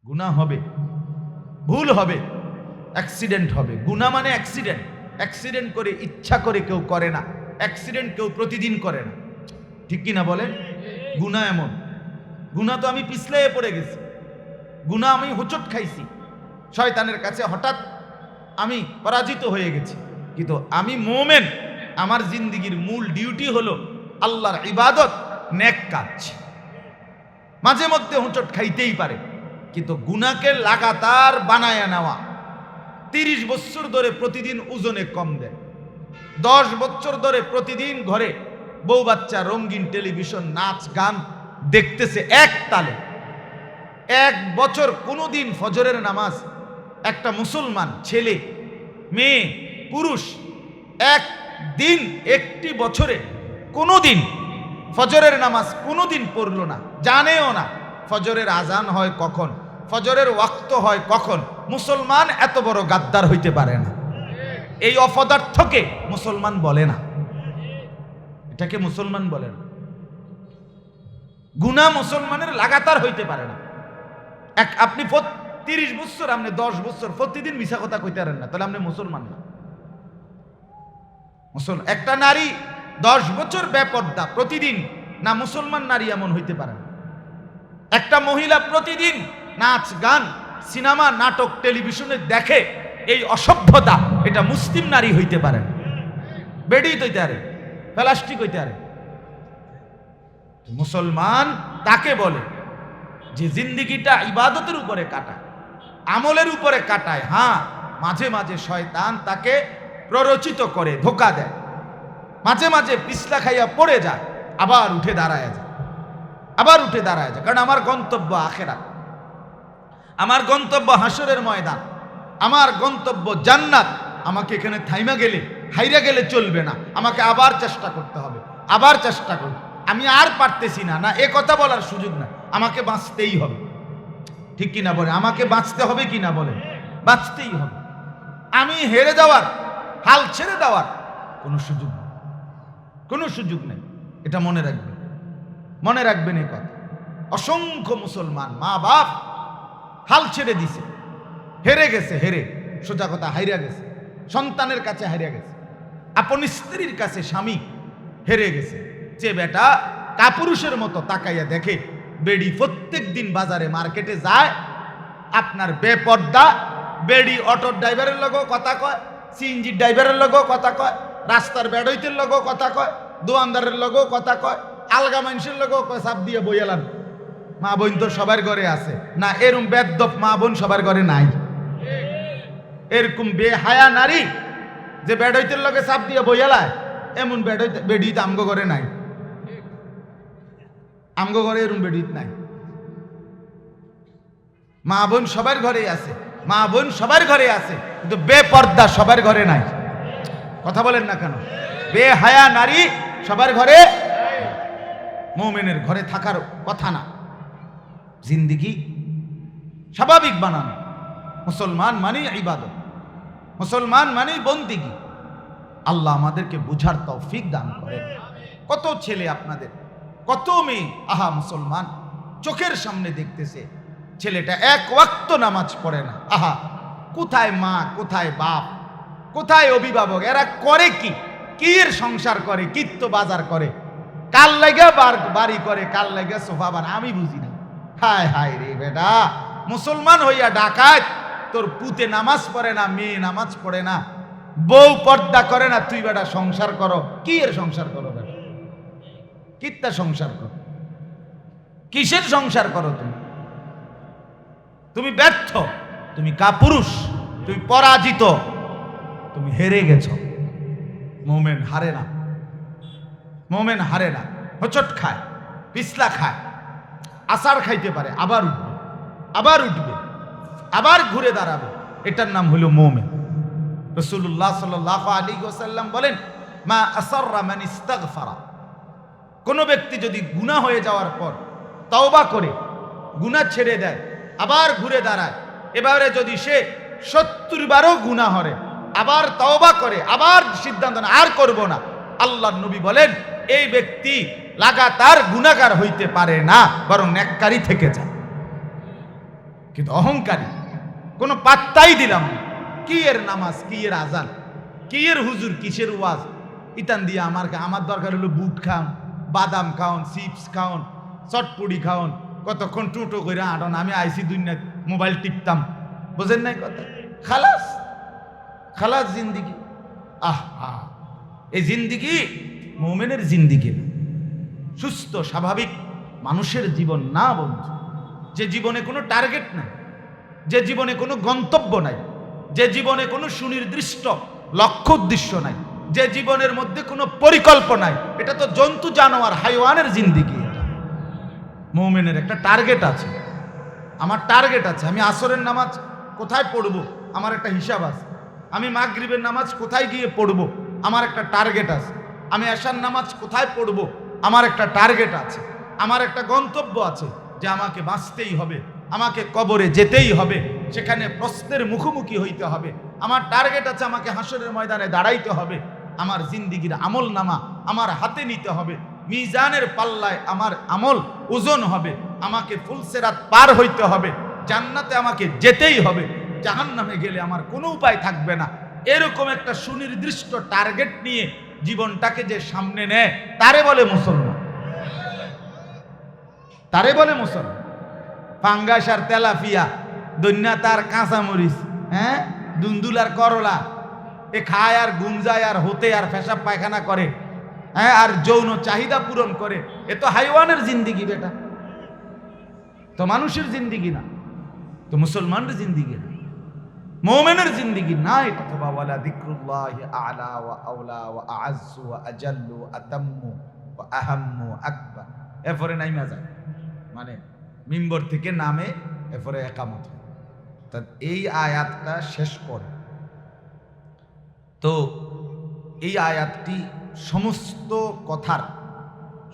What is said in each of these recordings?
গুনাহ হবে, ভুল হবে, অ্যাক্সিডেন্ট হবে। গুনাহ মানে অ্যাক্সিডেন্ট। অ্যাক্সিডেন্ট করে ইচ্ছা করে কেউ করে না, অ্যাক্সিডেন্ট কেউ প্রতিদিন করে না, ঠিক কি না বলেন? গুনাহ এমন, গুনাহ তো আমি পিছলে পড়ে গেছি, গুনাহ আমি হোঁচট খাইছি, শয়তানের কাছে হঠাৎ আমি পরাজিত হয়ে গেছি, কিন্তু আমি মুমিন, আমার জিন্দেগির মূল ডিউটি হলো আল্লাহর ইবাদত, নেক কাজ। মাঝে মধ্যে হোঁচট খাইতেই পারে, কিন্তু গুনাহকে লাগাতার বানায়া নেওয়া, 30 বছর ধরে প্রতিদিন ওজনে কম দেয়, 10 বছর ধরে প্রতিদিন ঘরে বউ বাচ্চা রঙিন টেলিভিশন নাচ গান দেখতেছে এক তালে, 1 বছর কোনোদিন ফজরের নামাজ একটা মুসলমান ছেলে মেয়ে পুরুষ একদিন একটি বছরে কোনোদিন ফজরের নামাজ কোনোদিন পড়লো না, জানেও না ফজরের আজান হয় কখন, ফজরের ওয়াক্ত হয় কখন। মুসলমান এত বড় গাদ্দার হইতে পারে না। এই অপদার্থকে মুসলমান বলে না, এটাকে মুসলমান বলে না। গুনাহ মুসলমানের লাগাতার হইতে পারে না। আপনি 30 বছর, আপনি 10 বছর প্রতিদিন মিছা কথা কইতে পারেন না, তাহলে আপনি মুসলমান না। একটা নারী 10 বছর বেপর্দা প্রতিদিন, না মুসলমান নারী এমন হইতে পারে না। একটা মহিলা প্রতিদিন নাচ গান সিনেমা নাটক টেলিভিশনে দেখে, এই অসভ্যতা, এটা মুসলিম নারী হইতে পারে না। বেডি হইতে পারে, প্লাস্টিক হইতে পারে। মুসলমান তাকে বলে যে জিন্দেগিটা ইবাদতের উপরে কাটায়, আমলের উপরে কাটায়। হ্যাঁ, মাঝে মাঝে শয়তান তাকে প্ররোচিত করে, ধোঁকা দেয়, মাঝে মাঝে পিছলা খাইয়া পড়ে যায়, আবার উঠে দাঁড়ায় যায়, আবার উঠে দাঁড়ায় যায়। কারণ আমার গন্তব্য আখিরাত, আমার গন্তব্য হাসরের ময়দান, আমার গন্তব্য জান্নাত। আমাকে এখানে থাইমা গেলে, হাইরা গেলে চলবে না, আমাকে আবার চেষ্টা করতে হবে, আবার চেষ্টা করব। আমি আর পারতেছি না, না এ কথা বলার সুযোগ না, আমাকে বাঁচতেই হবে, ঠিক কিনা বলে? আমাকে বাঁচতে হবে কিনা বলে? বাঁচতেই হবে। আমি হেরে যাওয়ার, হাল ছেড়ে দেওয়ার কোনো সুযোগ নেই, কোনো সুযোগ নেই। এটা মনে রাখবেন, মনে রাখবেন এই কথা। অসংখ্য মুসলমান মা বাপ হাল ছেড়ে দিছে, হেরে গেছে, হেরে, সোজা কথা হাইরা গেছে, সন্তানের কাছে হারিয়ে গেছে, আপন স্ত্রীর কাছে স্বামী হেরে গেছে। যে বেটা কাপুরুষের মতো তাকাইয়া দেখে, বেডি প্রত্যেক দিন বাজারে মার্কেটে যায়, আপনার বেপর্দা বেডি অটোর ড্রাইভারের লগেও কথা কয়, সিএনজির ড্রাইভারের লগেও কথা কয়, রাস্তার বেডইতের লগেও কথা কয়, দোয়ানদারের লগেও কথা কয়, আলগা মানুষের লগেও কয় সাপ দিয়ে বইয়ালান। মা বোন তো সবার ঘরে আছে না? এরকম বেদ্যপ মা বোন সবার ঘরে নাই। এরকম বেহায়া নারী যে বেডইতের লগে সাপ দিয়ে বইয়ালায়, এমন বেডিত আমগো ঘরে নাই, আমগো ঘরে এরকম বেডিত নাই। মা বোন সবার ঘরে আছে, মা বোন সবার ঘরে আছে, কিন্তু বেপর্দা সবার ঘরে নাই। কথা বলেন না কেন? বেহায়া নারী সবার ঘরে, মুমিনের ঘরে থাকার কথা না। জিন্দেগি স্বাভাবিক বানানো। মুসলমান মানে ইবাদত, মুসলমান মানে বন্দেগী। আল্লাহ আমাদেরকে বুঝার তৌফিক দান করেন। কত ছেলে আপনাদের, কত মেয়ে, আহা মুসলমান, চোখের সামনে দেখতেছে ছেলেটা এক ওয়াক্ত নামাজ পড়ে না। আহা, কোথায় মা, কোথায় বাপ, কোথায় অভিভাবক? এরা করে কি? কি এর সংসার করে, কিত্ত বাজার করে, কাল লাগা বাড়ি করে, কাল লাগা সোফা বানায়, আমি বুঝি না। হায় হায় রে বেটা, মুসলমান হইয়া ডাকাত, তোর পুতে নামাজ পড়ে না, মেয়ে নামাজ পড়ে না, বউ পর্দা করে না, তুই বেটা সংসার করো। কি এর সংসার করো বেটা? কিত্তা সংসার করো? কিসের সংসার করো তুমি? তুমি ব্যর্থ, তুমি কাপুরুষ, তুমি পরাজিত, তুমি হেরে গেছো। মোমেন হারে না, মোমেন হারে না। হোঁচট খায়, পিছলা খায়, আসার খাইতে পারে, আবার উঠবে, আবার উঠবে, আবার ঘুরে দাঁড়াবে। এটার নাম হলো মোমেন। রাসূলুল্লাহ সাল্লাল্লাহু আলাইহি ওয়াসাল্লাম বলেন, মা আসাররা মান ইস্তাগফারা, কোন ব্যক্তি যদি গুনাহ হয়ে যাওয়ার পর তওবা করে গুনাহ ছেড়ে দেয়, আবার ঘুরে দাঁড়ায়, এবারে যদি সে 70 বারও গুনাহ করে, আবার তওবা করে, আবার সিদ্ধান্ত না আর করব না, আল্লাহর নবী বলেন এই ব্যক্তি লাগাতার গুনাহগার হইতে পারে না, বরং নেককারী থেকে যায়। কিন্তু অহংকারী, কোনো পাত্তাই দিলাম না। কি এর নামাজ, কি এর আজান, কি এর হুজুর, কিসের ওয়াজ, ইতান দিয়ে আমার দরকার হলো বুট খাওন, বাদাম খাওন, চিপস খাওন, চটপুড়ি খাওন, কতক্ষণ টুটো করে আটন, আমি আইসি দুনিয়া মোবাইল টিপতাম, বোঝেন নাই কথা। খালাস খালাস জিন্দিগি। আহা, এই জিন্দিগি মুমিনের জিন্দিগি না, সুস্থ স্বাভাবিক মানুষের জীবন না বন্ধু। যে জীবনে কোনো টার্গেট নাই, যে জীবনে কোনো গন্তব্য নাই, যে জীবনে কোনো সুনির্দিষ্ট লক্ষ্য উদ্দেশ্য নাই, যে জীবনের মধ্যে কোনো পরিকল্পনা নাই, এটা তো জন্তু জানোয়ার হাইওয়ানের জিন্দিগি। এটা মুমিনের একটা টার্গেট আছে। আমার টার্গেট আছে, আমি আসরের নামাজ কোথায় পড়বো আমার একটা হিসাব আছে, আমি মাগরিবের নামাজ কোথায় গিয়ে পড়বো আমার একটা টার্গেট আছে, আমি এশার নামাজ কোথায় পড়বো আমার একটা টার্গেট আছে, আমার একটা গন্তব্য আছে যে আমাকে বাঁচতেই হবে, আমাকে কবরে যেতেই হবে, সেখানে প্রশ্নের মুখোমুখি হইতে হবে, আমার টার্গেট আছে আমাকে হাসরের ময়দানে দাঁড়াইতে হবে, আমার জিন্দিগির আমল নামা আমার হাতে নিতে হবে, মিজানের পাল্লায় আমার আমল ওজন হবে, আমাকে ফুলসেরাত পার হইতে হবে, জান্নাতে আমাকে যেতেই হবে, জাহান্নামে গেলে আমার কোনো উপায় থাকবে না। এরকম একটা সুনির্দিষ্ট টার্গেট নিয়ে জীবনটাকে যে সামনে নেয় তারে বলে মুসলমান, তারে বলে মুসলমান। পাঙ্গাস আর তেলাপিয়া, দন্যা তার কাঁচামরিচ, হ্যাঁ, দুন্দুল আর করলা, এ খায় আর গুমজায় আর হতে আর পেশাব পায়খানা করে, হ্যাঁ, আর যৌন চাহিদা পূরণ করে। এ তো হাইওয়ানের জিন্দিগি বেটা, তো মানুষের জিন্দিগি না, তো মুসলমানের জিন্দিগি না, মুমিনের জিন্দিগি না এটা। তো ওয়ালা যিকরুল্লাহি আ'লা ওয়া আওলা ওয়া আ'আজ্জু ওয়া আজাল্লু আতাম্মু ওয়া আহাম্মু আকবার। এরপরে নাইমা যায়, মানে মিম্বর থেকে নামে, এরপরে একামত হয়। তা এই আয়াতটা শেষ করে, তো এই আয়াতটি সমস্ত কথার,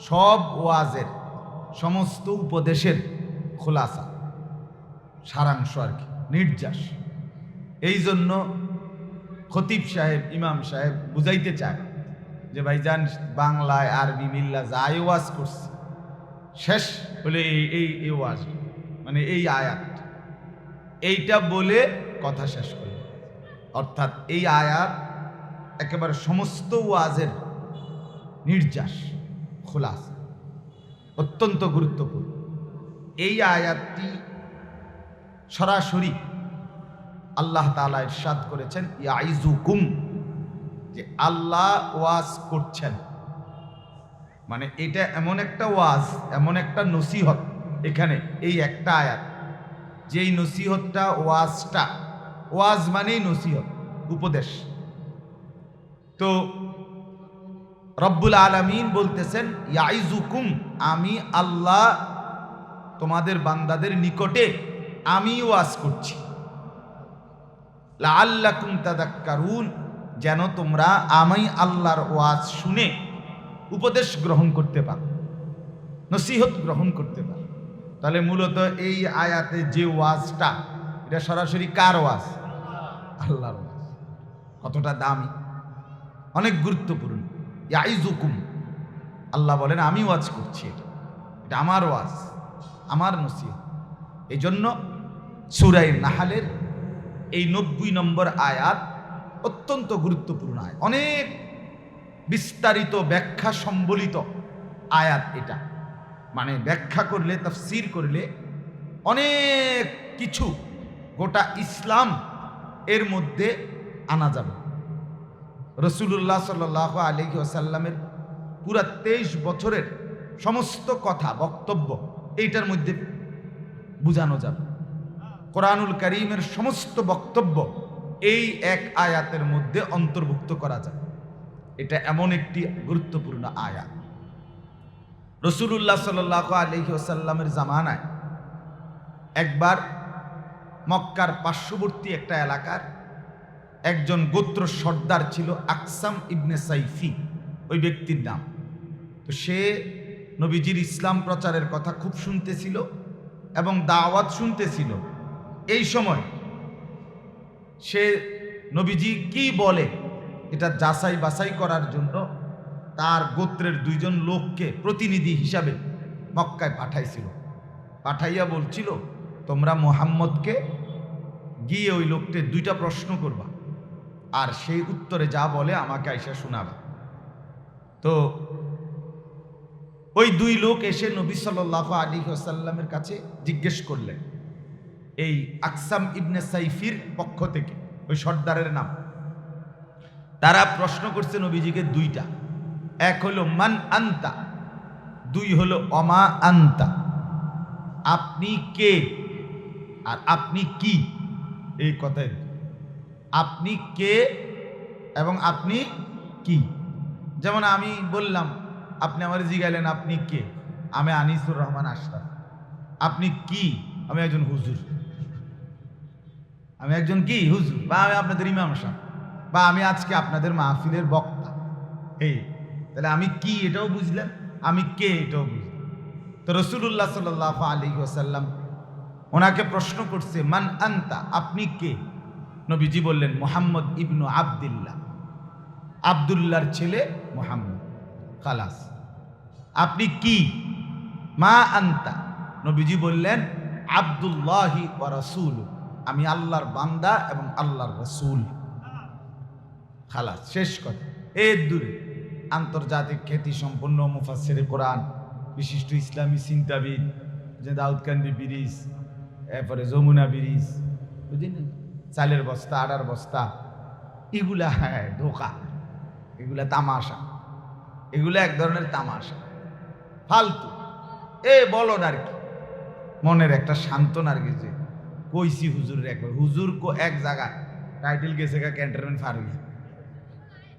সব ওয়াজের, সমস্ত উপদেশের খোলাসা, সারাংশ আর কি, নির্যাস। এই জন্য খতিব সাহেব, ইমাম সাহেব বুঝাইতে চায় যে ভাইজান বাংলায় আরবি মিল্লা যাই ওয়াজ করছে, শেষ বলে এই ওয়াজ, মানে এই আয়াত, এইটা বলে কথা শেষ করবে। অর্থাৎ এই আয়াত একেবারে সমস্ত ওয়াজের নির্যাস, খোলাসা, অত্যন্ত গুরুত্বপূর্ণ। এই আয়াতটি সরাসরি আল্লাহ তাআলা ইরশাদ করেছেন, ইয়াইজুকুম, যে আল্লাহ ওয়াজ করছেন, মানে এটা এমন একটা ওয়াজ, এমন একটা নসিহত এখানে, এই একটা আয়াত, যেই নসিহতটা, ওয়াজটা, ওয়াজ মানেই নসিহত, উপদেশ। তো রব্বুল আলামিন বলতেছেন, ইয়াইজুকুম, আমি আল্লাহ তোমাদের বান্দাদের নিকটে আমি ওয়াজ করছি, লাআল্লাকুম তাযাক্কারুন, যেন তোমরা আমি আল্লাহর ওয়াজ শুনে উপদেশ গ্রহণ করতে পারো, নসিহত গ্রহণ করতে পারো। তাহলে মূলত এই আয়াতে যে ওয়াজটা, এটা সরাসরি কার ওয়াজ? আল্লাহর ওয়াজ। কতটা দামি, অনেক গুরুত্বপূর্ণ। ইয়াইজুকুম, আল্লাহ বলেন আমি ওয়াজ করছি, এটা আমার ওয়াজ, আমার নসিহত। এই জন্য সূরা নাহলের এই 90 নম্বর আয়াত অত্যন্ত গুরুত্বপূর্ণ আয়াত, অনেক বিস্তারিত ব্যাখ্যা সম্বলিত আয়াত এটা। মানে ব্যাখ্যা করলে, তাফসীর করলে অনেক কিছু গোটা ইসলাম এর মধ্যে আনা যাবে। রাসূলুল্লাহ সাল্লাল্লাহু আলাইহি ওয়াসাল্লামের পুরা 23 বছরের সমস্ত কথা, বক্তব্য এইটার মধ্যে বুঝানো যাবে। কোরআনুল কারীমের সমস্ত বক্তব্য এই এক আয়াতের মধ্যে অন্তর্ভুক্ত করা যায়। এটা এমন একটি গুরুত্বপূর্ণ আয়াত। রাসূলুল্লাহ সাল্লাল্লাহু আলাইহি ওয়াসাল্লামের জামানায় একবার মক্কার পার্শ্ববর্তী একটা এলাকার একজন গোত্র সর্দার ছিল, আকসাম ইবনে সাইফি ওই ব্যক্তির নাম। তো সে নবীজির ইসলাম প্রচারের কথা খুব শুনতেছিল এবং দাওয়াত শুনতেছিল। এই সময় সে নবীজি কি বলে এটা যাচাই বাছাই করার জন্য তার গোত্রের 2 জন লোককে প্রতিনিধি হিসাবে মক্কায় পাঠাইছিল। পাঠাইয়া বলছিল তোমরা মুহাম্মদকে গিয়ে ওই লোককে 2টা প্রশ্ন করবা, আর সেই উত্তরে যা বলে আমাকে আইসা শোনাবা। তো ওই 2 লোক এসে নবী সাল্লাল্লাহু আলাইহি ওয়াসাল্লামের কাছে জিজ্ঞেস করলেন, এই আকসাম ইবনে সাইফির পক্ষ থেকে, ওই সর্দারের নাম। তারা প্রশ্ন করছে নবীজিকে 2টা, এক হলো মান আনতা, 2 হলো অমা আনতা, আপনি কে আর আপনি কি। এই কথাই, আপনি কে এবং আপনি কি। যেমন আমি বললাম, আপনি আমার জিজ্ঞালেন আপনি কে, আমি আনিসুর রহমান আশরাফ। আপনি কি, আমি একজন হুজুর। আমি একজন কি হুজুর, বা আমি আপনাদের ইমাম সাহেব, বা আমি আজকে আপনাদের মাহফিলের বক্তা। এই তাহলে আমি কি এটাও বুঝলেন, আমি কে এটাও বুঝলেন। তো রাসূলুল্লাহ সাল্লাল্লাহু আলাইহি ওয়াসাল্লাম ওনাকে প্রশ্ন করছে, মান আনতা, আপনি কে। নবীজি বললেন, মুহাম্মদ ইবনু আব্দুল্লাহ, আব্দুল্লাহর ছেলে মুহাম্মদ। খালাস। আপনি কি। মা আনতা, নবীজি বললেন, আব্দুল্লাহি ওয়া রাসূলু, আমি আল্লাহর বান্দা এবং আল্লাহর রাসূল। খালাস, শেষ কথা। এর দূরে আন্তর্জাতিক খ্যাতি সম্পন্ন মুফাসসিরে কোরআন, বিশিষ্ট ইসলামী চিন্তাবিদ, যে দাউদকান্দি ব্রিজ, এরপরে যমুনা ব্রিজ, বুঝলেন, চালের বস্তা, আটার বস্তা, এগুলা ধোকা, এগুলা তামাশা, এগুলা এক ধরনের তামাশা, ফালতু। বলো আর কি, মনের একটা সান্ত্বনার কিছু। কইছি হুজুরের একবার, হুজুর এক জায়গায় টাইটেল গেছে গা ক্যান্টনমেন্ট ফার হইয়া,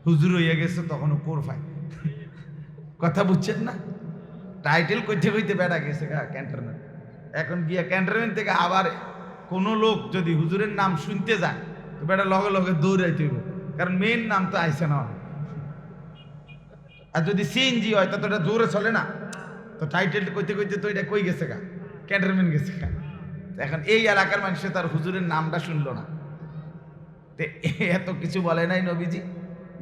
হুজুর হইয়া গেছে তখনও কোর ফাই। কথা বুঝছেন না, টাইটেল কইতে কইতে বেড়া গেছে গা ক্যান্টনমেন্ট। এখন গিয়া ক্যান্টনমেন্ট থেকে আবার কোনো লোক যদি হুজুরের নাম শুনতে যায় তো বেটা লগে লগে দৌড়াইতে হইব, কারণ মেইন নাম তো আইসে না। আর যদি সিএনজি হয় তো এটা জোরে চলে না, তো টাইটেল কইতে কইতে তো এটা কই গেছে গা, ক্যান্টনমেন্ট গেছে গা। এখন এই এলাকার মানুষে তার হুজুরের নামটা শুনলো না, তো এত কিছু বলে নাই নবীজি।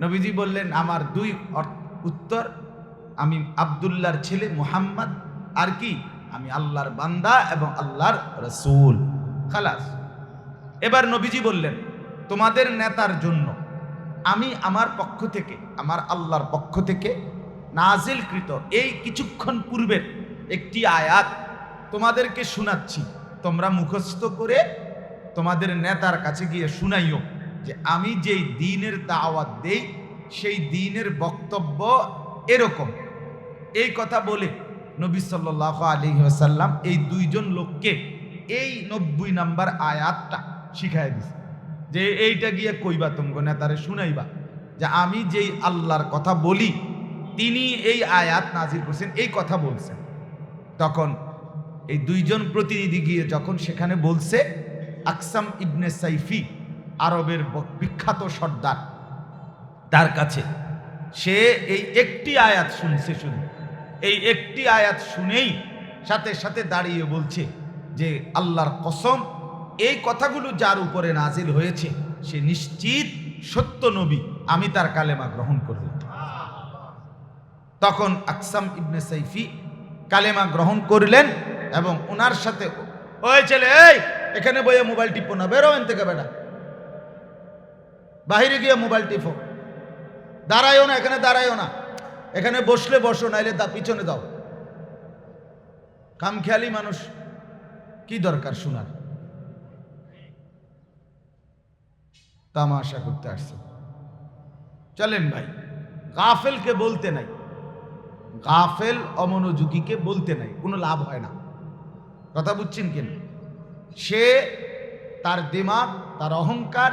নবীজি বললেন, আমার 2 উত্তর, আমি আব্দুল্লাহর ছেলে মুহাম্মদ, আর কি, আমি আল্লাহর বান্দা এবং আল্লাহর রাসূল। খালাস। এবার নবীজি বললেন, তোমাদের নেতার জন্য আমি আমার পক্ষ থেকে, আমার আল্লাহর পক্ষ থেকে নাজিলকৃত এই কিছুক্ষণ পূর্বের একটি আয়াত তোমাদেরকে শোনাচ্ছি, তোমরা মুখস্থ করে তোমাদের নেতার কাছে গিয়ে শুনাইও যে আমি যেই দ্বীনের দাওয়াত দেই সেই দ্বীনের বক্তব্য এরকম। এই কথা বলে নবী সাল্লাল্লাহু আলাইহি ওয়াসাল্লাম এই 2 জন লোককে এই 90 নাম্বার আয়াতটা শিখাই দিছে, যে এইটা গিয়ে কইবা তোমগো নেতারে শুনাইবা যে আমি যেই আল্লাহর কথা বলি তিনি এই আয়াত নাজিল করছেন, এই কথা বলছেন। তখন এই 2 জন প্রতিনিধি গিয়ে যখন সেখানে বলছে, আকসাম ইবনে সাইফি আরবের বিখ্যাত সর্দার, তার কাছে সে এই একটি আয়াত শুনছে, শুধু এই একটি আয়াত শুনেই সাথে সাথে দাঁড়িয়ে বলছে যে আল্লাহর কসম, এই কথাগুলো যার উপরে নাজিল হয়েছে সে নিশ্চিত সত্য নবী, আমি তার কালেমা গ্রহণ করব। তখন আকসাম ইবনে সাইফি কালেমা গ্রহণ করলেন এবং ওনার সাথে, ওই ছেলে, এই এখানে বইয়ে মোবাইল টিপো না, বেরো এন থেকে বেটা, বাহিরে গিয়ে মোবাইল টিপো, দাঁড়ায়ও না, এখানে দাঁড়ায়ও না, এখানে বসলে বসো, নাইলে পিছনে দাও। কামখেয়ালি মানুষ, কি দরকার শোনার, তামাশা করতে আসছে। চলেন ভাই, গাফেলকে বলতে নাই, গাফেল অমনোযোগীকে বলতে নাই, কোনো লাভ হয় না। কথা বুঝছেন কেন? সে তার দিমাগ, তার অহংকার,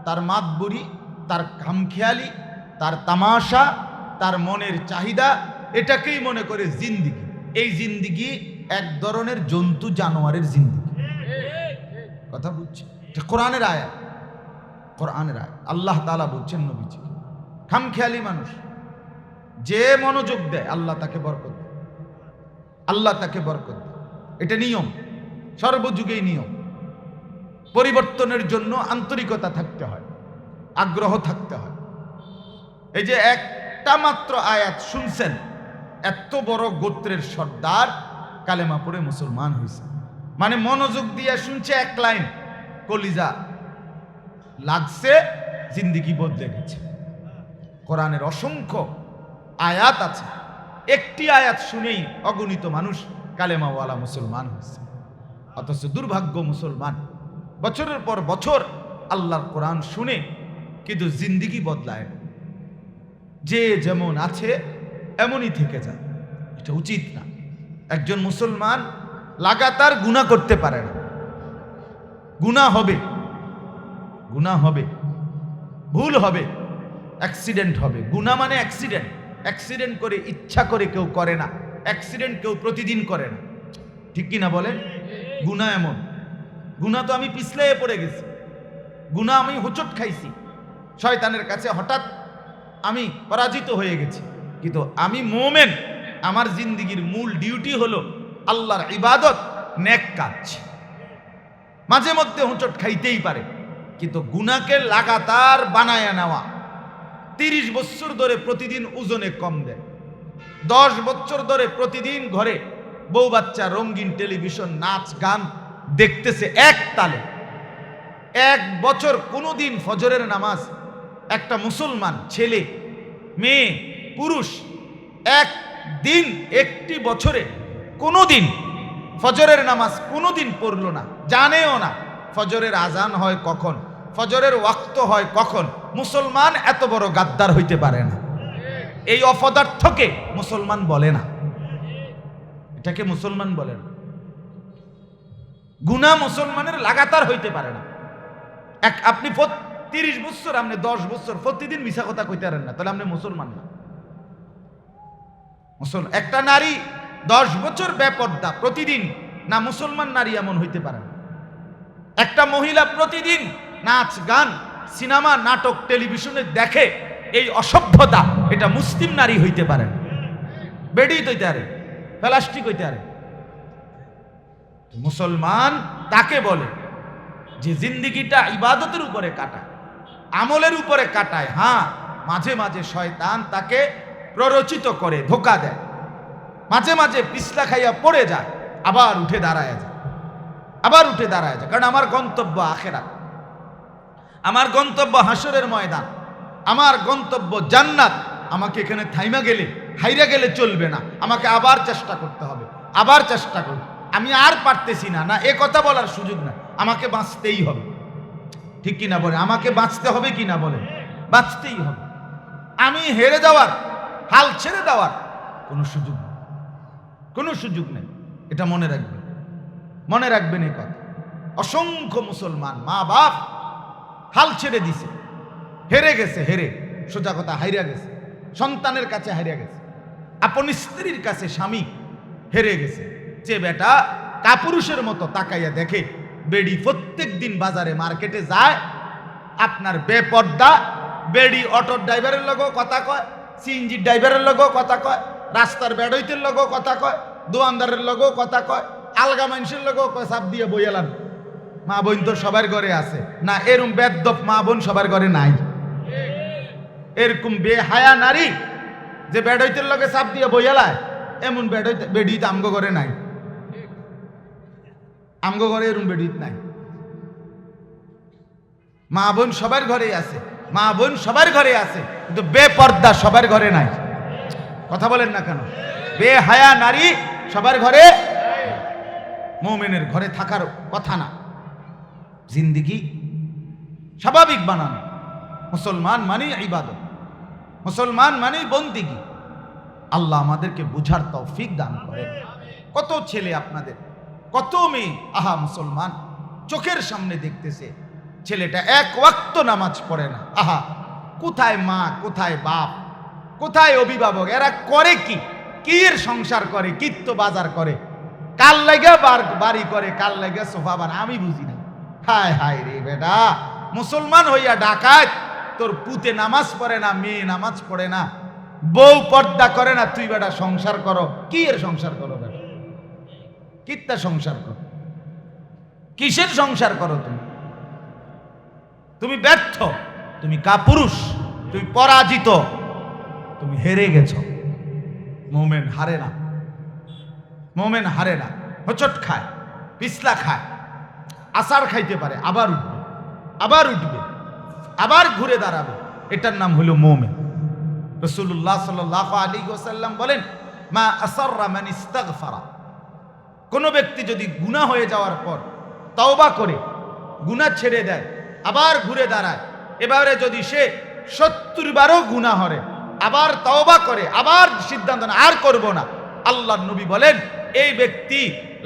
তার মাতবুরি, তার খামখেয়ালি, তার তামাশা, তার মনের চাহিদা, এটাকেই মনে করে জিন্দিগি। এই জিন্দিগি এক ধরনের জন্তু জানোয়ারের জিন্দিগি। কথা বুঝছে? কোরআনের আয়াত, কোরআনের আয়াত, আল্লাহ তাআলা বলছেন নবীজি, খামখেয়ালি মানুষ যে মনোযোগ দেয় আল্লাহ তাকে বরকত দেয়, আল্লাহ তাকে বরকত দেয়। এটা নিয়ম, সর্বযুগেই নিয়ম। পরিবর্তনের জন্য আন্তরিকতা থাকতে হয়, আগ্রহ থাকতে হয়। এই যে একটা মাত্র আয়াত শুনছেন, এত বড় গোত্রের সর্দার কালেমা পড়ে মুসলমান হয়েছে। মানে মনোযোগ দিয়ে শুনছে এক লাইন, কলিজা লাগছে, জিন্দেগি বদলে গেছে। কোরআনের অসংখ্য আয়াত আছে, একটি আয়াত শুনেই অগণিত মানুষ কালেমাওয়ালা মুসলমান হয়েছে। অথচ দুর্ভাগ্য মুসলমান বছরের পর বছর আল্লাহর কোরআন শুনে কিন্তু জিন্দেগি বদলায়, যে যেমন আছে এমনই থেকে যায়। এটা উচিত না। একজন মুসলমান লাগাতার গুনাহ করতে পারে না। গুনাহ হবে, গুনাহ হবে, ভুল হবে, অ্যাক্সিডেন্ট হবে। গুনাহ মানে অ্যাক্সিডেন্ট। অ্যাক্সিডেন্ট করে ইচ্ছা করে কেউ করে না, অ্যাক্সিডেন্ট কেউ প্রতিদিন করে না, ঠিক কি না বলেন? গুনাহ এমন, গুনাহ তো আমি পিছলে পড়ে গেছি, গুনাহ আমি হোঁচট খাইছি, শয়তানের কাছে হঠাৎ আমি পরাজিত হয়ে গেছি, কিন্তু আমি মুমিন। আমার জিন্দেগির মূল ডিউটি হলো আল্লাহর ইবাদত, নেক কাজ। মাঝে মধ্যে হোঁচট খাইতেই পারে, কিন্তু গুনাহকে লাগাতার বানায়া নেওয়া। 30 বছর ধরে প্রতিদিন ওজনে কম দেয়, 10 বছর ধরে প্রতিদিন ঘরে বউ বাচ্চা রঙিন টেলিভিশন নাচ গান দেখতেছে এক তালে, 1 বছর কোনোদিন ফজরের নামাজ একটা মুসলমান ছেলে মেয়ে পুরুষ একদিন একটি বছরে কোনোদিন ফজরের নামাজ কোনোদিন পড়লো না, জানেও না ফজরের আজান হয় কখন, ফজরের ওয়াক্ত হয় কখন। মুসলমান এত বড় গাদ্দার হইতে পারে না। এই অপদার্থকে মুসলমান বলে না, এটাকে মুসলমান বলে না। গুনাহ মুসলমানের লাগাতার হইতে পারে না। আপনি 30 বছর, আপনি 10 বছর প্রতিদিন মিছা কথা কইতে পারেন না, তাহলে আপনি মুসলমান না। একটা নারী 10 বছর বেপর্দা প্রতিদিন, না মুসলমান নারী এমন হইতে পারে না। একটা মহিলা প্রতিদিন নাচ গান সিনেমা নাটক টেলিভিশনে দেখে, এই অসভ্যতা, এটা মুসলিম নারী হইতে পারে না। বেডি হইতে পারে, প্লাস্টিক হইতে পারে। মুসলমান তাকে বলে যে জিন্দেগিটা ইবাদতের উপরে কাটায়, আমলের উপরে কাটায়। হ্যাঁ, মাঝে মাঝে শয়তান তাকে প্ররোচিত করে, ধোঁকা দেয়, মাঝে মাঝে পিছলা খাইয়া পড়ে যায়, আবার উঠে দাঁড়ায় যায়, আবার উঠে দাঁড়ায় যায়। কারণ আমার গন্তব্য আখিরাত, আমার গন্তব্য হাসরের ময়দান, আমার গন্তব্য জান্নাত। আমাকে এখানে থাইমা গেলে, হাইরা গেলে চলবে না, আমাকে আবার চেষ্টা করতে হবে, আবার চেষ্টা করব। আমি আর পারতেছি না, না এ কথা বলার সুযোগ না, আমাকে বাঁচতেই হবে, ঠিক কিনা বলে? আমাকে বাঁচতে হবে কিনা বলে? বাঁচতেই হবে। আমি হেরে যাওয়ার, হাল ছেড়ে দেওয়ার কোনো সুযোগ নেই, কোনো সুযোগ নেই। এটা মনে রাখবেন, মনে রাখবেন এই কথা। অসংখ্য মুসলমান মা বাপ হাল ছেড়ে দিছে, হেরে গেছে, হেরে, সোজা কথা হাইরা গেছে, সন্তানের কাছে হাইরা গেছে, আপন স্ত্রীর কাছে স্বামী হেরে গেছে। যে বেটা কাপুরুষের মতো তাকাইয়া দেখে, বেডি প্রত্যেক দিন বাজারে মার্কেটে যায়, আপনার বেপর্দা বেডি অটোর ড্রাইভারের লগেও কথা কয়, সিএনজির ড্রাইভারের লগেও কথা কয়, রাস্তার বেডইতের লগেও কথা কয়, দোয়ানদারের লগেও কথা কয়, আলগা মানুষের লগেও কয় সাপ দিয়ে বইয়ালাম। মা বোন তো সবার ঘরে আছে না? এরকম বেদ্যপ মা বোন সবার ঘরে নাই। এরকম বেহায়া নারী যে বেডইতের লগে সাপ দিয়ে বইয়ালায়, এমন বেডিত আমগো ঘরে নাই, আমগো ঘরে এরকম বেডিত নাই। মা বোন সবার ঘরে আছে, মা বোন সবার ঘরে আছে, কিন্তু বেপর্দা সবার ঘরে নাই। কথা বলেন না কেন? বেহায়া নারী সবার ঘরে, মুমিনের ঘরে থাকার কথা না। জিন্দেগি স্বাভাবিক বানানো। মুসলমান মানে ইবাদত, মুসলমান মানে বন্দেগী। আল্লাহ আমাদেরকে বুঝার তৌফিক দান করেন। কত ছেলে আপনাদের, কত মেয়ে, আহা মুসলমান, চোখের সামনে দেখতেছে ছেলেটা এক ওয়াক্ত নামাজ পড়ে না। আহা, কোথায় মা, কোথায় বাপ, কোথায় অভিভাবক? এরা করে কি? কি এর সংসার করে, কিত্ত বাজার করে, কাল লাগা বাড়ি করে, কাল লাগা সোফা বানায়, আমি বুঝি না। হায় হায় রে বেটা, মুসলমান হইয়া ডাকাত, তোর পুতে নামাজ পড়ে না, মেয়ে নামাজ পড়ে না, বউ পর্দা করে না, তুই বেটা সংসার করো। কি এর সংসার করো বেটা? কিত্তা সংসার করো? কিসের সংসার করো তুমি? তুমি ব্যর্থ, তুমি কাপুরুষ, তুমি পরাজিত, তুমি হেরে গেছো। মোমেন হারে না, মোমেন হারে না, হোঁচট খায়, পিছলা খায়, আচার খাইতে পারে, আবার উঠবে, আবার উঠবে, আবার ঘুরে দাঁড়াবে, এটার নাম হলো মুমিন। রাসূলুল্লাহ সাল্লাল্লাহু আলাইহি ওয়াসাল্লাম বলেন, মা আসররা মান ইস্তাগফারা, কোন ব্যক্তি যদি গুনাহ হয়ে যাওয়ার পর তওবা করে গুনাহ ছেড়ে দেয়, আবার ঘুরে দাঁড়ায়, এবারে যদি সে 70 বারও গুনাহ করে, আবার তওবা করে, আবার সিদ্ধান্ত নেয় আর করব না, আল্লাহর নবী বলেন এই ব্যক্তি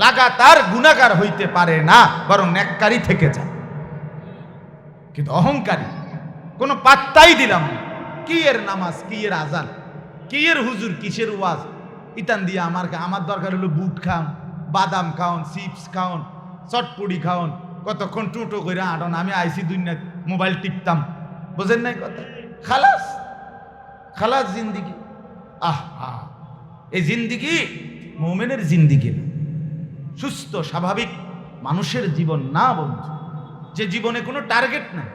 লাগাতার গুনাহগার হইতে পারে না, বরং নেককারী থেকে যায়। কিন্তু অহংকারী, কোনো পাত্তাই দিলাম না, কি এর নামাজ, কি এর আজান, কি এর হুজুর, কিসের ওয়াজ, ইতান দিয়ে আমার দরকার হলো বুট খাওন, বাদাম খাওন, চিপস খাওন, চটপুড়ি খাওন, কতক্ষণ টুটো করে আটন, আমি আইসি দুনিয়া মোবাইল টিপতাম, বোঝেন নাই কথা, খালাস খালাস জিন্দিগি। আহা, এই জিন্দিগি মুমিনের জিন্দিগি না, সুস্থ স্বাভাবিক মানুষের জীবন না বন্ধু, যে জীবনে কোনো টার্গেট নাই,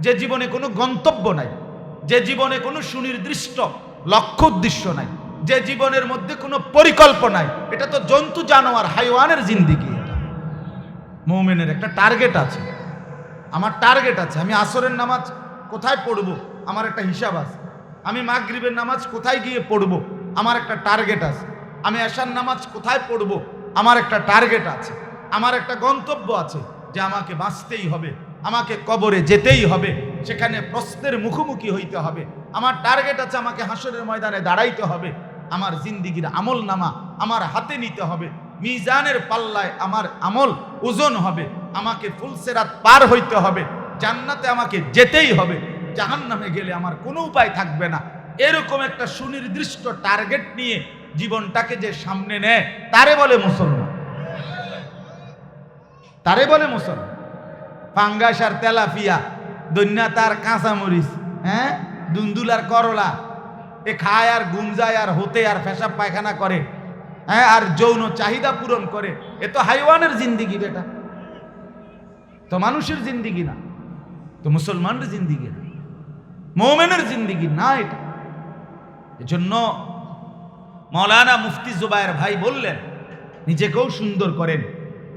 যে জীবনে কোনো গন্তব্য নাই, যে জীবনে কোনো সুনির্দিষ্ট লক্ষ্য উদ্দেশ্য নাই, যে জীবনের মধ্যে কোনো পরিকল্পনা নাই, এটা তো জন্তু জানোয়ার হাইওয়ানের জিন্দিগি। এটা মুমিনের একটা টার্গেট আছে, আমার টার্গেট আছে, আমি আসরের নামাজ কোথায় পড়ব আমার একটা হিসাব আছে, আমি মাগরিবের নামাজ কোথায় গিয়ে পড়ব আমার একটা টার্গেট আছে, আমি এশার নামাজ কোথায় পড়ব আমার একটা টার্গেট আছে, আমার একটা গন্তব্য আছে যে আমাকে বাঁচতেই হবে, আমাকে কবরে যেতেই হবে, সেখানে প্রশ্নের মুখোমুখি হইতে হবে, আমার টার্গেট আছে আমাকে হাসরের ময়দানে দাঁড়াইতে হবে, আমার জিন্দিগির আমল নামা আমার হাতে নিতে হবে, মিজানের পাল্লায় আমার আমল ওজন হবে, আমাকে ফুলসেরাত পার হইতে হবে, জান্নাতে আমাকে যেতেই হবে, জাহান্নামে গেলে আমার কোনো উপায় থাকবে না। এরকম একটা সুনির্দিষ্ট টার্গেট নিয়ে জীবনটাকে যে সামনে নেয় তারে বলে মুসলমান, তারে বলে মুসলমান। পাঙ্গাস আর তেলাপিয়া, দন্যা তার কাঁচামরিচ, হ্যাঁ, দুন্দুল আর করলা, এ খায় আর গুঞ্জায় আর হতে আর পেশাব পায়খানা করে, হ্যাঁ, আর যৌন চাহিদা পূরণ করে, এ তো হাইওয়ানের জিন্দিগি, বেটা তো মানুষের জিন্দিগি না, তো মুসলমানের জিন্দিগি না, মুমিনের জিন্দিগি না এটা। এজন্য মাওলানা মুফতি জুবায়ের ভাই বললেন, নিজেকেও সুন্দর করেন,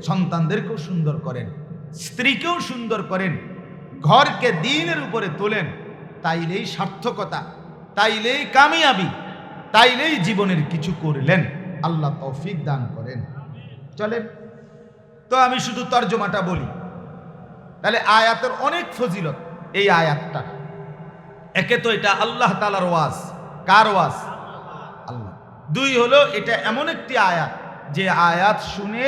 সন্তানদেরকেও সুন্দর করেন, স্ত্রীকেও সুন্দর করেন, ঘরকে দ্বীনের উপরে তোলেন, তাইলেই সার্থকতা, তাইলেই কামিয়াবি, তাইলেই জীবনের কিছু করলেন। আল্লাহ তৌফিক দান করেন। চলেন তো আমি শুধু তর্জমাটা বলি, তাহলে আয়াতের অনেক ফজিলত এই আয়াতটা। একে তো এটা আল্লাহ তাআলার ওয়াজ, কার ওয়াজ? আল্লাহ। দুই হলো এটা এমন একটি আয়াত যে আয়াত শুনে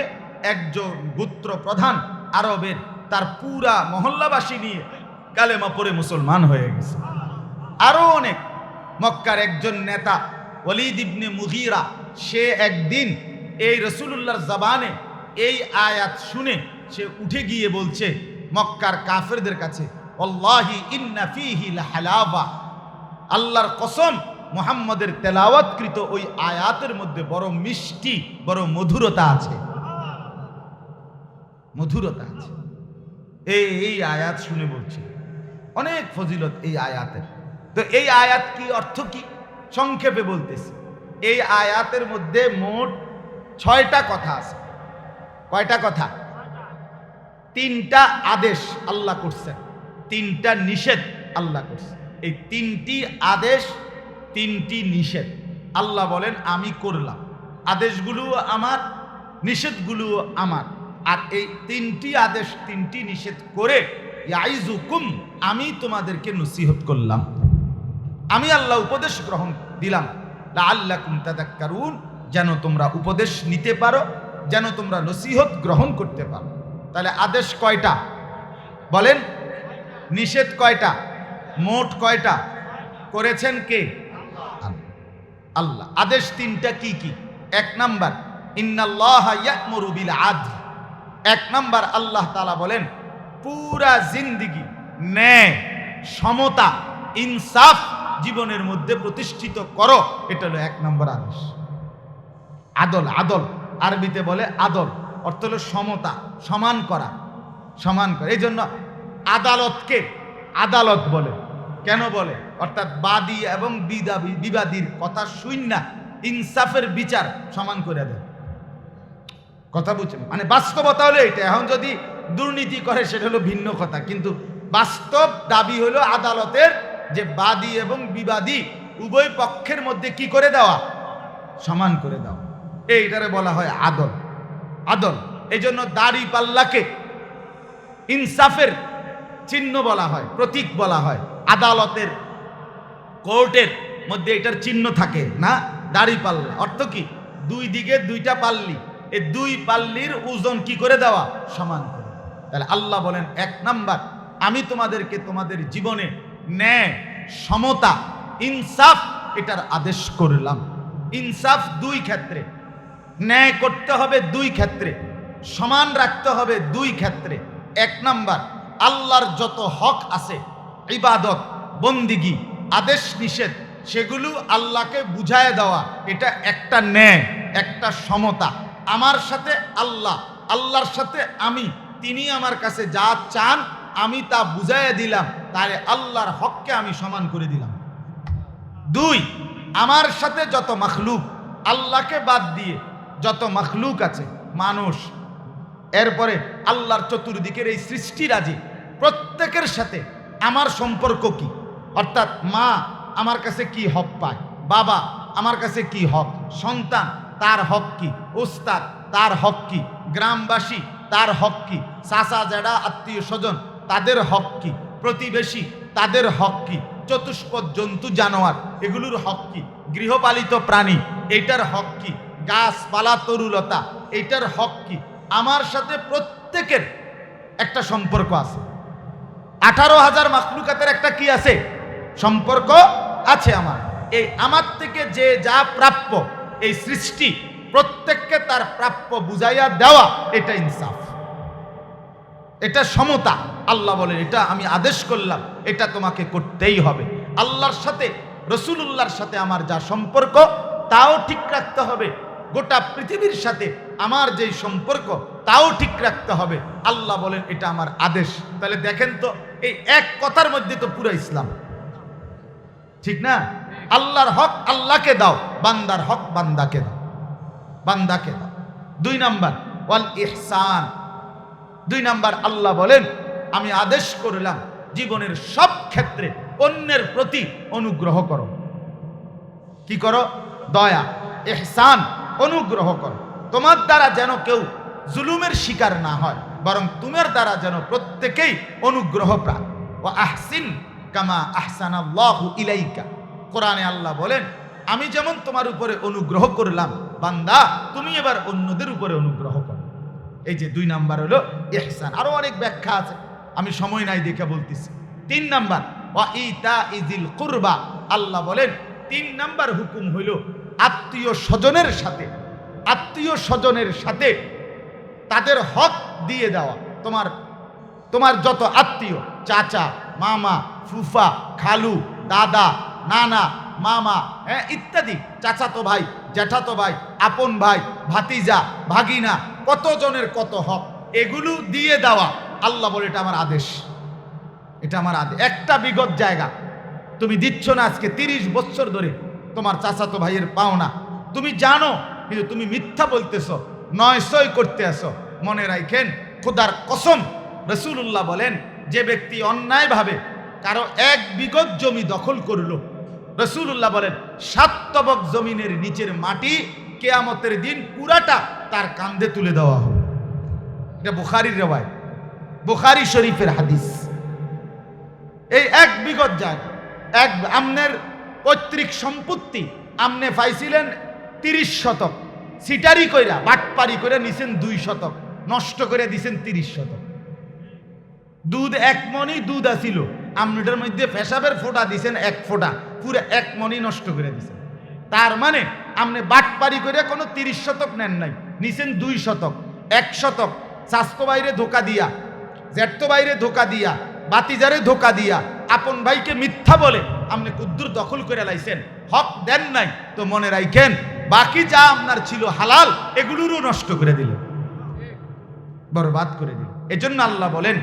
একজন গোত্র প্রধান আরবের তার পুরা মহল্লাবাসী নিয়ে কালেমা পড়ে মুসলমান হয়ে গেছে। আরো অনেক, মক্কার একজন নেতা ওয়ালিদ ইবনে মুগীরা, সে একদিন এই রাসূলুল্লাহর জবানে এই আয়াত শুনে সে উঠে গিয়ে বলছে মক্কার কাফেরদের কাছে, ওয়াল্লাহি ইন্না ফীহি লাহালাবা, আল্লাহর কসম মুহাম্মদের তেলাওয়াতকৃত ওই আয়াতের মধ্যে বড় মিষ্টি, বড় মধুরতা আছে, মধুরতা আছে। এই আয়াত শুনে বলছে, অনেক ফজিলত এই আয়াতের। তো এই আয়াত কি, অর্থ কি, সংক্ষেপে বলতেছি। এই আয়াতের মধ্যে মোট 6টা কথা আছে। কয়টা কথা? 3টা আদেশ আল্লাহ করছেন, 3টা নিষেধ আল্লাহ করছেন। এই 3টি আদেশ, 3টি নিষেধ আল্লাহ বলেন আমি করলাম, আদেশগুলো আমার, নিষেধগুলো আমার। আর এই 3টি আদেশ 3টি নিষেধ করে ইয়াইজুকুম, আমি তোমাদেরকে নসিহত করলাম, আমি আল্লাহ উপদেশ গ্রহণ দিলাম, লাআল্লাকুম তাযাক্কারুন, যেন তোমরা উপদেশ নিতে পারো, যেন তোমরা নসিহত গ্রহণ করতে পারো। তাহলে আদেশ কয়টা বলেন? নিষেধ কয়টা? মোট কয়টা? করেছেন কে? আল্লাহ। আদেশ 3টা কি কি? 1 নাম্বার, ইন্নাল্লাহা ইয়া'মুরু বিল আদল। 1 নাম্বার, আল্লাহ তাআলা বলেন পুরা জিন্দেগি ন্যায়, সমতা, ইনসাফ জীবনের মধ্যে প্রতিষ্ঠিত করো, এটা হলো 1 নম্বর আদেশ। আদল, আদল আরবিতে বলে আদল, অর্থ হলো সমতা, সমান করা, সমান করা। এই জন্য আদালতকে আদালত বলে। কেন বলে? অর্থাৎ বাদী এবং বিবাদীর কথা শুন না, ইনসাফের বিচার সমান করে দেয়। কথা বুঝছেন? মানে বাস্তবতা হলো এটা। এখন যদি দুর্নীতি করে সেটা হলো ভিন্ন কথা, কিন্তু বাস্তব দাবি হলো আদালতের যে বাদী এবং বিবাদী উভয় পক্ষের মধ্যে কি করে দেওয়া, সমান করে দেওয়া। এইটারে বলা হয় আদল। আদল। এই জন্য দাড়ি পাল্লাকে ইনসাফের চিহ্ন বলা হয়, প্রতীক বলা হয়। আদালতের কোর্টের মধ্যে এটার চিহ্ন থাকে না, দাড়ি পাল্লা। অর্থ কি? দুই দিকে দুইটা পাল্লি, এই দুই পাল্লির ওজন কি করে দেওয়া, সমান করে। তাহলে আল্লাহ বলেন, এক নাম্বার, আমি তোমাদেরকে তোমাদের জীবনে ন্যায়, সমতা, ইনসাফ এটার আদেশ করলাম। ইনসাফ দুই ক্ষেত্রে, ন্যায় করতে হবে দুই ক্ষেত্রে, সমান রাখতে হবে দুই ক্ষেত্রে। এক নাম্বার, আল্লাহর যত হক আছে, ইবাদত, বন্দিগি, আদেশ নিষেধ, সেগুলো আল্লাহকে বুঝায় দেওয়া, এটা একটা ন্যায়, একটা সমতা। আমার সাথে আল্লাহ, আল্লাহর সাথে আমি, তিনি আমার কাছে যা চান আমি তা বুঝাইয়া দিলাম, তাহলে আল্লাহর হককে আমি সমান করে দিলাম। দুই, আমার সাথে যত মখলুক, আল্লাহকে বাদ দিয়ে যত মখলুক আছে, মানুষ, এরপরে আল্লাহর চতুর্দিকের এই সৃষ্টিরাজি, প্রত্যেকের সাথে আমার সম্পর্ক কি? অর্থাৎ মা আমার কাছে কি হক পায়, বাবা আমার কাছে কি হক, সন্তান তার হক কি, উস্তাদ তার হক কি, গ্রামবাসী তার হক কি, চাচা জেঠা আত্মীয় স্বজন তাদের হক কি, প্রতিবেশী তাদের হক কি, চতুষ্পদ জন্তু জানোয়ার এগুলোর হক কি, গৃহপালিত প্রাণী এটার হক কি, গাছপালা তরুলতা এটার হক কি। আমার সাথে প্রত্যেকের একটা সম্পর্ক আছে। 18,000 মাখলুকাতের একটা কি আছে, সম্পর্ক আছে আমার। এই আমার থেকে যে যা প্রাপ্য, এই সৃষ্টি প্রত্যেককে তার প্রাপ্য বুঝাইয়া দেওয়া, এটা ইনসাফ, এটা সমতা। আল্লাহ বলেন, এটা আমি আদেশ করলাম, এটা তোমাকে করতেই হবে। আল্লাহর সাথে, রসুলুল্লাহর সাথে আমার যা সম্পর্ক তাও ঠিক রাখতে হবে। গোটা পৃথিবীর সাথে আমার যেই সম্পর্ক তাও ঠিক রাখতে হবে। আল্লাহ বলেন, এটা আমার আদেশ। তাহলে দেখেন তো, এই এক কথার মধ্যে তো পুরো ইসলাম, ঠিক না? আল্লাহর হক আল্লাহকে দাও, বান্দার হক বান্দাকে দাও, বান্দাকে দাও। দুই নাম্বার, ওয়াল ইহসান। দুই নাম্বার, আল্লাহ বলেন, আমি আদেশ করলাম জীবনের সব ক্ষেত্রে অন্যের প্রতি অনুগ্রহ করো। কি করো? দয়া, ইহসান, অনুগ্রহ করো। তোমার দ্বারা যেন কেউ জুলুমের শিকার না হয়, বরং তোমার দ্বারা যেন প্রত্যেকেই অনুগ্রহ প্রাপ্ত। ওয়া আহসিন কামা আহসানাল্লাহু ইলাইকা। কোরআনে আল্লাহ বলেন, আমি যেমন তোমার উপরে অনুগ্রহ করলাম, বান্দা তুমি এবার অন্যদের উপরে অনুগ্রহ করো। এই যে দুই নাম্বার হলো ইহসান। আরো অনেক ব্যাখ্যা আছে, আমি সময় নাই দেখে বলতেছি। তিন নাম্বার, ওয়া ইতাইজিল কুরবা। আল্লাহ বলেন, তিন নাম্বার হুকুম হইল আত্মীয় স্বজনের সাথে, আত্মীয় স্বজনের সাথে তাদের হক দিয়ে দেওয়া। তোমার যত আত্মীয়, চাচা, মামা, ফুফা, খালু, দাদা, নানা, মামা, ইত্যাদি, চাচাতো ভাই, জ্যাঠাতো ভাই, আপন ভাই, ভাতিজা, ভাগিনা, কতজনের কত হক, এগুলো দিয়ে দেওয়া। আল্লাহ বলে, এটা আমার আদেশ, এটা আমার আদেশ। একটা বিগত জায়গা তুমি দিচ্ছ না আজকে 30 বছর ধরে, তোমার চাচাতো ভাইয়ের পাওনা তুমি জানো, কিন্তু তুমি মিথ্যা বলতেছ, নয়সই করতে আসো। মনে রাখেন, খোদার কসম, রাসূলুল্লাহ বলেন, যে ব্যক্তি অন্যায়ভাবে কারো 1 বিঘত জমি দখল করলো, রাসূলুল্লাহ বলেন 7 তবক জমিনের নিচের মাটি কিয়ামতের দিন পুরাটা তার কাঁধে তুলে দেওয়া হবে। এটা বুখারীর রওয়ায়াত, বুখারী শরীফের হাদিস। এই 1 বিঘত জায়গা, আমনের পৈতৃক সম্পত্তি, আমনে পাইছিলেন 30 শতক, সিটারি কইরা বাটপারি করে নিছেন 2 শতক, নষ্ট করে দিছেন 30 শতক। দুধ 1 মণি দুধ আসিল, আমনেটার মধ্যে পেশাবের ফোঁটা দিছেন 1 ফোঁটা, পুরো 1 মণি নষ্ট করে দিছেন। তার মানে আমনে বাটপারি করে কোনো 30 শতক নেন নাই, নিছেন 2 শতক। 1 শতক স্বাস্থ্য বাইরে ধোকা দিয়া, জ্যাঠতো বাইরে ধোকা দিয়া, বাতিজারে ধোকা দিয়া, আপন ভাইকে মিথ্যা বলে আপনি কুদ্দুর দখল করে লাইছেন, হক দেন নাই। তো মনে রাখেন, বাকি যা আপনার ছিল হালাল, এগুলোরও নষ্ট করে দিলেন, বরবাদ করে দিলেন। এজন্য আল্লাহ বলেন,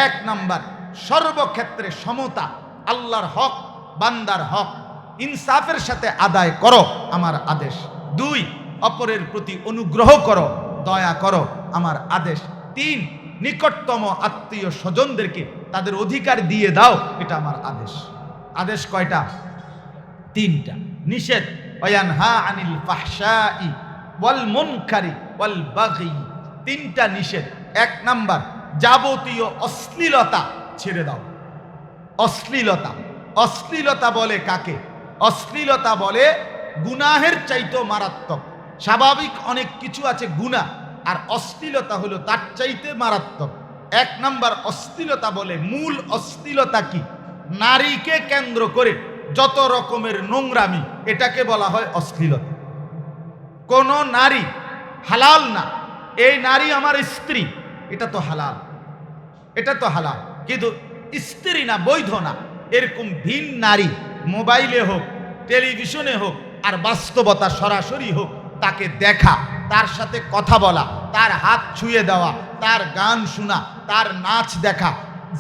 1 নাম্বার, সর্বক্ষেত্রে সমতা, আল্লাহর হক, বান্দার হক ইনসাফের সাথে আদায় করো, আমার আদেশ। 2, অপরের প্রতি অনুগ্রহ করো, দয়া করো, আমার আদেশ। 3, নিকটতম আত্মীয় স্বজনদেরকে তাদের অধিকার দিয়ে দাও, এটা আমার আদেশ। আদেশ কয়টা? 3টা। নিষেধ, ওয়ানহা আনিল ফাহশাই ওয়াল মুনকারি ওয়াল বাগি, 3টা নিষেধ। 1 নাম্বার, যাবতীয় অশ্লীলতা ছেড়ে দাও। অশ্লীলতা, অশ্লীলতা বলে কাকে? অশ্লীলতা বলে গুনাহের চাইতে মারাত্মক। স্বাভাবিক অনেক কিছু আছে গুনাহ, আর অশ্লীলতা হলো তার চাইতে মারাত্মক। 1 নাম্বার অশ্লীলতা বলে, মূল অশ্লীলতা কি? নারীকে কেন্দ্র করে যত রকমের নোংরামি, এটাকে বলা হয় অশ্লীলতা। কোন নারী হালাল না, এই নারী আমার স্ত্রী, এটা তো হালাল, এটা তো হালাল, কিন্তু স্ত্রী না, বৈধ না, এরকম ভিন নারী মোবাইলে হোক, টেলিভিশনে হোক, আর বাস্তবতা সরাসরি হোক, তাকে দেখা, তার সাথে কথা বলা, তার হাত ছুঁয়ে দেওয়া, তার গান শোনা, তার নাচ দেখা,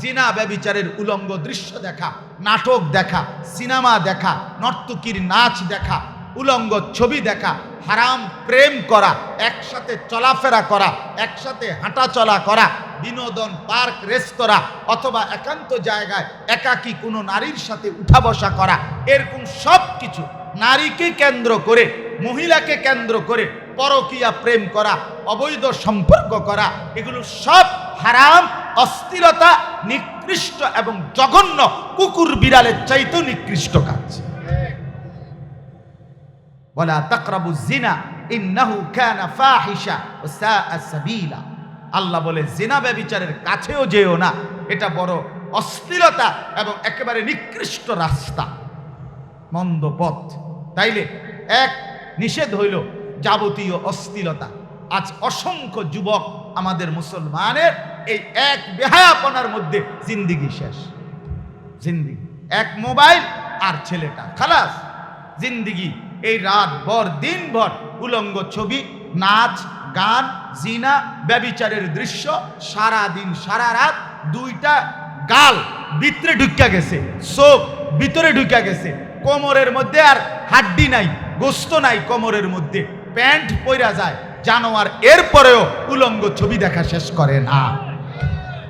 জিনা ব্যভিচারের উলঙ্গ দৃশ্য দেখা, নাটক দেখা, সিনেমা দেখা, নর্তকীর নাচ দেখা, উলঙ্গ ছবি দেখা, হারাম প্রেম করা, একসাথে চলাফেরা করা, একসাথে হাঁটা চলা করা, বিনোদন পার্ক, রেস্তোরাঁ অথবা একান্ত জায়গায় একাকী কোনো নারীর সাথে উঠা বসা করা, এরকম সব কিছু নারীকে কেন্দ্র করে, মহিলাকে কেন্দ্র করে পরকীয়া প্রেম করা, অবৈধ সম্পর্ক করা, এগুলো সব হারাম, অশ্লীলতা, নিকৃষ্ট এবং জঘন্য, কুকুর বিড়ালের চাইতেও নিকৃষ্ট কাজ। ওয়ালা তাকরাবুজ জিনা ইন্নাহু কানা ফাহিশা ওয়া সাআ সাবিলা, আল্লাহ বলে জিনা ব্যভিচারের কাছেও যেও না, এটা বড় অশ্লীলতা এবং একেবারে নিকৃষ্ট রাস্তা, মন্দ পথ। তাইলে 1 নিষেধ হইল যাবতীয় অশ্লীলতা। আজ অসংখ্য যুবক আমাদের মুসলমানের এই এক বেহায়াপনার মধ্যে জিন্দিগি শেষ। জিন্দিগি 1 মোবাইল আর ছেলেটা, খালাস জিন্দিগি। এই রাত ভর দিন ভর উলঙ্গ ছবি, নাচ, গান, জিনা, ব্যভিচারের দৃশ্য, সারা দিন সারা রাত। 2টা গাল ভিতরে ঢুকা গেছে, চোখ ভিতরে ঢুকা গেছে, কোমরের মধ্যে আর হাড্ডি নাই, গোস্ত নাই কোমরের মধ্যে, প্যান্ট পইরা যায় জানোয়ার, এরপরেও উলঙ্গ ছবি দেখা শেষ করে না।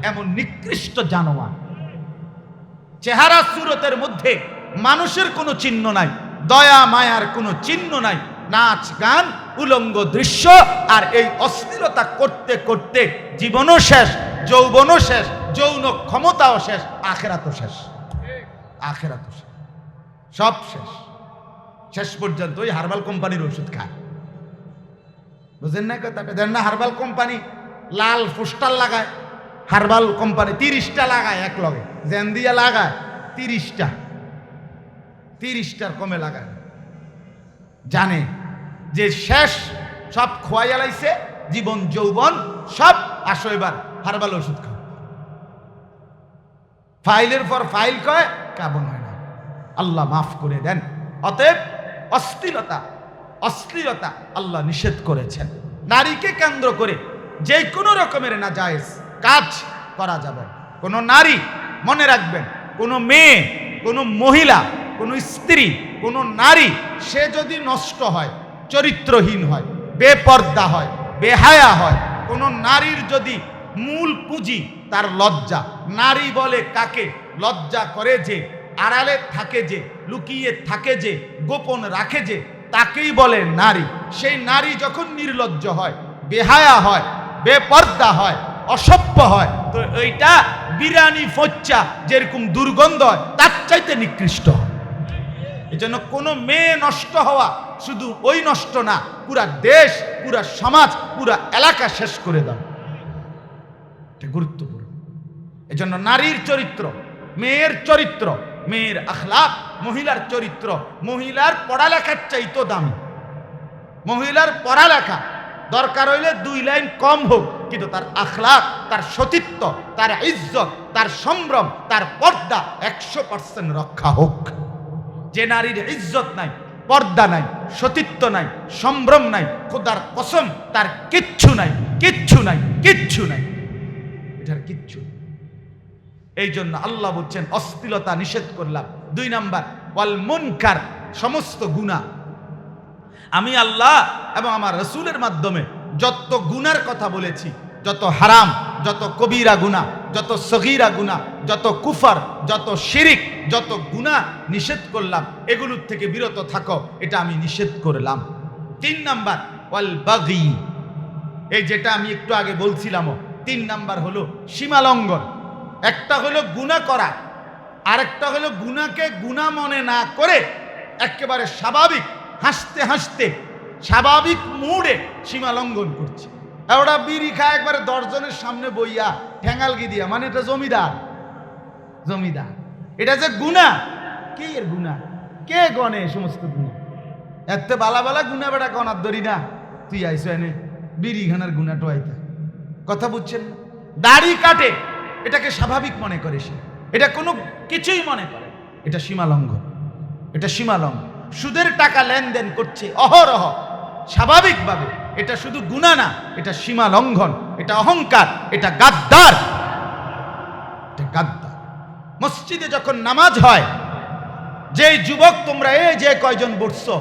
এমন নিকৃষ্ট জানোয়ার, চেহারা সুরতের মধ্যে মানুষের কোনো চিহ্ন নাই, দয়া মায়ার কোনো চিহ্ন নাই, নাচ গান, উলঙ্গ দৃশ্য, আর এই অশ্লীলতা করতে করতে জীবনও শেষ, যৌবনও শেষ, যৌন ক্ষমতাও শেষ, আখেরাতও শেষ। আখেরাতও শেষ, সব শেষ। শেষ পর্যন্ত ওই হার্বাল কোম্পানির ওষুধ খায়, বুঝেন না কথা? দেন না, হার্বাল কোম্পানি লাল পোস্টার লাগায়, হার্বাল কোম্পানি 30টা লাগায়, এক লগে জেন দিয়া লাগায় 30টার কমে লাগায়, জানে যে শেষ, সব খোয়াইয়া লাইছে, জীবন যৌবন সব, আসো এবার হার্বাল ওষুধ খাও। ফাইলের পর ফাইল কয়, কাবন হয় না, আল্লাহ মাফ করে দেন। অতএব অশ্লীলতা, অশ্লীলতা আল্লাহ নিষেধ করেছেন। নারীকে কেন্দ্র করে যে কোনো রকমের নাজায়েজ কাজ করা যাবে। কোনো নারী, মনে রাখবেন, কোনো মেয়ে, কোনো মহিলা, কোনো স্ত্রী, কোনো নারী, সে যদি নষ্ট হয়, চরিত্রহীন হয়, বেপর্দা হয়, বেহায়া হয়, কোনো নারীর যদি মূল পুঁজি তার লজ্জা, নারী বলে কাকে? লজ্জা করে যে, আড়ালে থাকে যে, লুকিয়ে থাকে যে, গোপন রাখে যে, তাকেই বলে নারী। সেই নারী যখন নির্লজ্জ হয়, বেহায়া হয়, বেপর্দা হয়, অসভ্য হয়, তো এইটা বিরানি ফচ্চা যেরকম দুর্গন্ধ হয়, তার চাইতে নিকৃষ্ট হয়। এই জন্য কোনো মেয়ে নষ্ট হওয়া শুধু ওই নষ্ট না, পুরা দেশ, পুরা সমাজ, পুরা এলাকা শেষ করে দাও, এটা গুরুত্বপূর্ণ। এই জন্য নারীর চরিত্র, মেয়ের চরিত্র, মেয়ের আখলাক, মহিলার চরিত্র, মহিলার পড়ালেখার চাইতো দামি। মহিলার পড়ালেখা দরকার হইলে 2 লাইন কম হোক, কিন্তু তার আখলাক, তার সতীত্ব, তার ইজ্জত, তার সম্ভ্রম, তার পর্দা 100% রক্ষা হোক। যে নারীর ইজ্জত নাই, পর্দা নাই, সতীত্ব নাই, সম্ভ্রম নাই, খোদার কসম তার কিচ্ছু নাই, কিচ্ছু নাই, কিচ্ছু নাই, এটার কিচ্ছু। এই জন্য আল্লাহ বলছেন অশ্লীলতা নিষেধ করলাম। 2 নাম্বার, ওয়াল মুনকার, সমস্ত গুনাহ। আমি আল্লাহ এবং আমার রাসূলের মাধ্যমে যত গুনার কথা বলেছি, যত হারাম, যত কবিরা গুনাহ, যত সগীরা গুনাহ, যত কুফর, যত শিরিক, যত গুনাহ নিষেধ করলাম, এগুলোর থেকে বিরত থাকো, এটা আমি নিষেধ করলাম। 3 নাম্বার ওয়াল বাগী, এই যেটা আমি একটু আগে বলছিলাম, 3 নাম্বার হলো সীমালঙ্ঘন। একটা হলো গুনাহ করা, আরেকটা হলো গুনাহকে গুনাহ মনে না করে একেবারে স্বাভাবিক হাসতে হাসতে স্বাভাবিক মুডে সীমালঙ্ঘন করছে। ওরা বিড়ি খায় একবারে 10 জনের সামনে বইয়া ঠ্যাঙ্গালগি দিয়া, মানে এটা জমিদার, এটা যে গুনাহ। কে এর গুনাহ? কে গনে সমস্ত গুনাহ? এত বালা বালা গুনাহ বেটা গনার ধরি না। তুই আইসো এনে বিড়ি খানার গুনাহ টোয়াইতা, কথা বুঝছেন? দাড়ি কাটে, এটাকে স্বাভাবিক মনে করে সে, এটা কোনো কিছুই মনে করে, এটা সীমালঙ্ঘন, এটা সীমালঙ্ঘন। সুদের টাকা লেনদেন করছে অহরহ স্বাভাবিকভাবে, এটা শুধু গুনাহ না, এটা সীমালঙ্ঘন, এটা অহংকার, এটা গাদ্দার, এটা গাদ্দার। মসজিদে যখন নামাজ হয়, যে যুবক তোমরা এই যে কয়জন বসছো,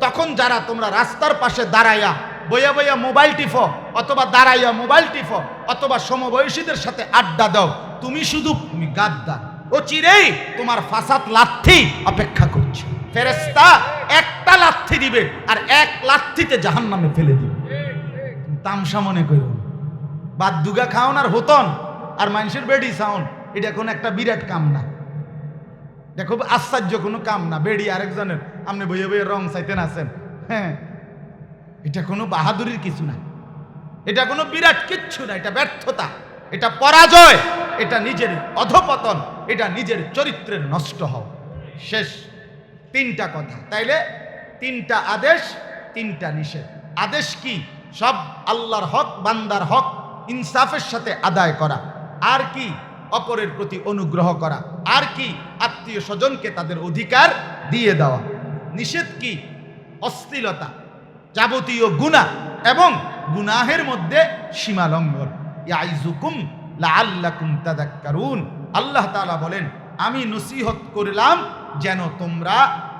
তখন যারা তোমরা রাস্তার পাশে দাঁড়াইয়া বইয়া বইয়া মোবাইল টিফো, অথবা দাঁড়াইয়া মোবাইল টিফো, অথবা সমবয়সীদের সাথে আড্ডা দাও, তুমি গাদ্দার। ও চিরেই তোমার ফাসাদ লাথি অপেক্ষা করছে। ফেরেশতা একটা লাথি দিবে আর 1 লাথিতে জাহান্নামে ফেলে দিবে। তামসা মনে করো, বাদ দুগা খাওন আর হতন আর মানুষের বেডি সাউন, এটা কোনো একটা বিরাট কাম না, এটা খুব আশ্চর্য কোনো কাম না। বেডি আরেকজনের আপনি বইয়ে বইয়ে রং চাইতেন আছেন, হ্যাঁ, এটা কোনো বাহাদুরির কিছু না, এটা কোনো বিরাট কিচ্ছু না, এটা ব্যর্থতা, এটা পরাজয়, এটা নিজের অধপতন, এটা নিজের চরিত্রের নষ্ট হওয়া। শেষ 3টা কথা। তাইলে 3টা আদেশ, 3টা নিষেধ। আদেশ কি? সব আল্লাহর হক, বান্দার হক ইনসাফের সাথে আদায় করা। আর কি? অপরের প্রতি অনুগ্রহ করা। আর কি? আত্মীয় স্বজনকে তাদের অধিকার দিয়ে দেওয়া। নিষেধ কি? অশ্লীলতা, যাবতীয় গুনাহ এবং গুনাহের মধ্যে সীমা লঙ্ঘন। ইয়াইজুকুম লাআল্লাকুম তাযাক্কারুন। আল্লাহ তাআলা বলেন, আমি নসিহত করলাম যেন তোমরা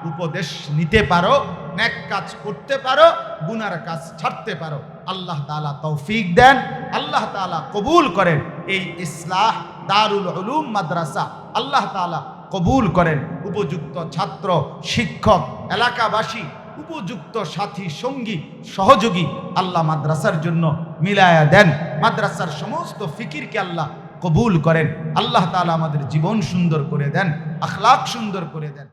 উপদেশ নিতে পারো, নেক কাজ করতে পারো, গুনার কাজ ছাড়তে পারো। আল্লাহ তাআলা তৌফিক দেন, আল্লাহ তাআলা কবুল করেন। এই ইসলাহ দারুল উলুম মাদ্রাসা আল্লাহ তাআলা কবুল করেন। উপযুক্ত ছাত্র, শিক্ষক, এলাকাবাসী, উপযুক্ত সাথী, সঙ্গী, সহযোগী আল্লাহ মাদ্রাসার জন্য মিলায়া দেন। মাদ্রাসার সমস্ত ফিকিরকে আল্লাহ কবুল করেন। আল্লাহ তাআলা আমাদের জীবন সুন্দর করে দেন, আখলাক সুন্দর করে দেন।